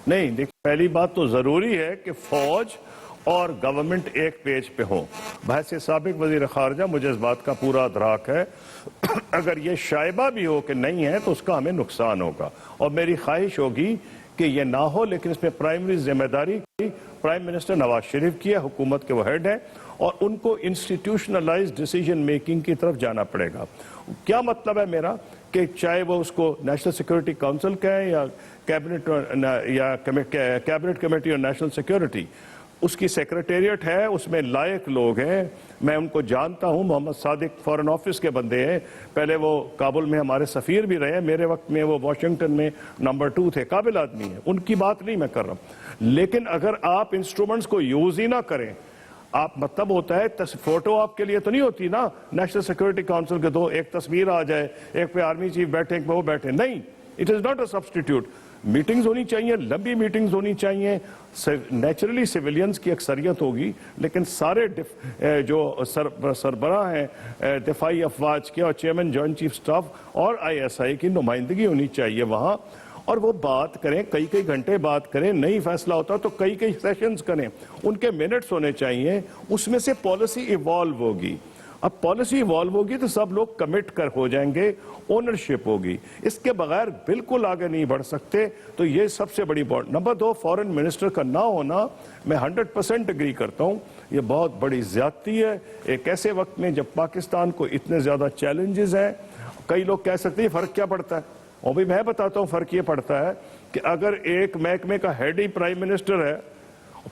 نہیں، دیکھ پہلی بات تو ضروری ہے کہ فوج اور گورنمنٹ ایک پیج پہ ہوں. بحث سابق وزیر خارجہ مجھے اس بات کا پورا ادراک ہے. اگر یہ شائبہ بھی ہو کہ نہیں ہے تو اس کا ہمیں نقصان ہوگا اور میری خواہش ہوگی کہ یہ نہ ہو، لیکن اس میں پرائمری ذمہ داری پرائم منسٹر نواز شریف کی ہے، حکومت کے وہ ہیڈ ہیں اور ان کو انسٹیٹیوشنلائز ڈیسیجن میکنگ کی طرف جانا پڑے گا. کیا مطلب ہے میرا کہ چاہے وہ اس کو نیشنل سیکورٹی کونسل کہیں یا کیبنٹ کمیٹی اور نیشنل سیکورٹی، اس کی سیکریٹریٹ ہے، اس میں لائق لوگ ہیں. میں ان کو جانتا ہوں. محمد صادق فورن آفس کے بندے ہیں، پہلے وہ کابل میں ہمارے سفیر بھی رہے ہیں، میرے وقت میں وہ واشنگٹن میں نمبر 2 تھے، قابل آدمی ہیں. ان کی بات نہیں میں کر رہا ہوں. لیکن اگر آپ انسٹرومنٹس کو یوز ہی نہ کریں، آپ مطلب ہوتا ہے فوٹو آپ کے لیے تو نہیں ہوتی نا نیشنل سیکورٹی کونسل کے، دو ایک تصویر آ جائے، ایک پہ آرمی چیف بیٹھے ایک پہ وہ بیٹھے، نہیں، it is not a substitute. Meetings ہونی چاہیے، لمبی میٹنگز ہونی چاہیے. نیچرلی سیویلینز کی اکثریت ہوگی لیکن سارے جو سربراہ ہیں دفاعی افواج کے اور چیئرمین جوائنٹ چیف سٹاف اور ISI کی نمائندگی ہونی چاہیے وہاں، اور وہ بات کریں، کئی گھنٹے بات کریں. نہیں فیصلہ ہوتا تو کئی سیشنز کریں، ان کے منٹس ہونے چاہیے. اس میں سے پالیسی ایوالو ہوگی. اب پالیسی ایوالو ہوگی تو سب لوگ کمٹ کر ہو جائیں گے، اونرشپ ہوگی. اس کے بغیر بالکل آگے نہیں بڑھ سکتے. تو یہ سب سے بڑی بات. نمبر 2، فورن منسٹر کا نہ ہونا، میں 100% اگری کرتا ہوں، یہ بہت بڑی زیادتی ہے ایک ایسے وقت میں جب پاکستان کو اتنے زیادہ چیلنجز ہیں. کئی لوگ کہہ سکتے ہیں فرق کیا پڑتا ہے، اور بھی میں بتاتا ہوں فرق یہ پڑتا ہے کہ اگر ایک محکمے کا ہیڈ ہی پرائم منسٹر ہے،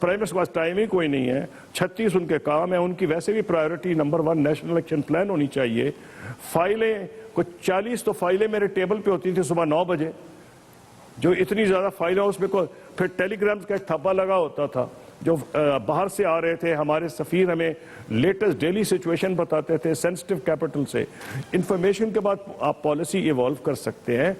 پرائم منسٹر کے پاس ٹائم ہی کوئی نہیں ہے، 36 ان کے کام ہیں، ان کی ویسے بھی priority number 1 national election plan ہونی چاہیے. فائلیں کچھ 40 تو فائلیں میرے ٹیبل پہ ہوتی تھی صبح 9 بجے، جو اتنی زیادہ فائلیں اس میں پھر ٹیلی گرامز کا ایک تھپا لگا ہوتا تھا جو باہر سے آ رہے تھے. ہمارے سفیر ہمیں لیٹسٹ ڈیلی سچویشن بتاتے تھے سینسٹیو کیپٹل سے. انفارمیشن کے بعد آپ پالیسی ایوالو کر سکتے ہیں.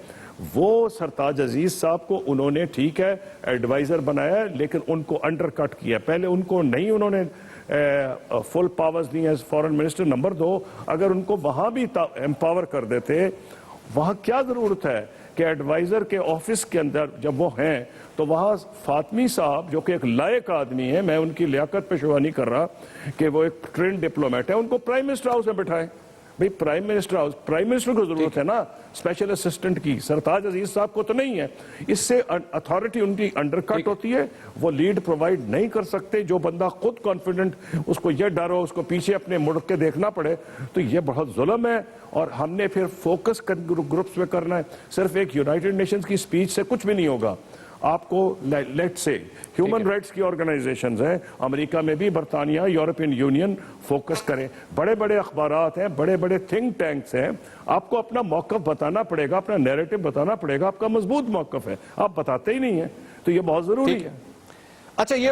وہ سرتاج عزیز صاحب کو انہوں نے ٹھیک ہے ایڈوائزر بنایا لیکن ان کو انڈر کٹ کیا. پہلے ان کو نہیں انہوں نے فل پاورز دی ایز فورن منسٹر. نمبر 2، اگر ان کو وہاں بھی امپاور کر دیتے، وہاں کیا ضرورت ہے کہ ایڈوائزر کے آفس کے اندر جب وہ ہیں تو وہاں فاطمی صاحب جو کہ ایک لائق آدمی ہیں، میں ان کی لیاقت پہ شبہ نہیں کر رہا کہ وہ ایک ٹرینڈ ڈپلومیٹ ہے، ان کو پرائم منسٹر ہاؤس میں بٹھائیں. بھئی پرائم منسٹر کو ضرورت ہے نا اسپیشل اسسٹنٹ کی، سرتاج عزیز صاحب کو تو نہیں ہے. اس سے اتھارٹی ان کی انڈر کٹ ہوتی ہے، وہ لیڈ پرووائڈ نہیں کر سکتے. جو بندہ خود کانفیڈنٹ، اس کو یہ ڈر ہو، اس کو پیچھے اپنے مڑ کے دیکھنا پڑے، تو یہ بہت ظلم ہے. اور ہم نے پھر فوکس گروپس میں کرنا ہے. صرف ایک یونائٹڈ نیشنز کی سپیچ سے کچھ بھی نہیں ہوگا. آپ کو لیٹ سے ہیومن رائٹس کی آرگنائزیشنز ہیں امریکہ میں بھی، برطانیہ، یورپین یونین فوکس کریں. بڑے بڑے اخبارات ہیں، بڑے بڑے تھنک ٹینکس ہیں. آپ کو اپنا موقف بتانا پڑے گا، اپنا نیریٹو بتانا پڑے گا. آپ کا مضبوط موقف ہے، آپ بتاتے ہی نہیں ہیں، تو یہ بہت ضروری ہے. اچھا، یہ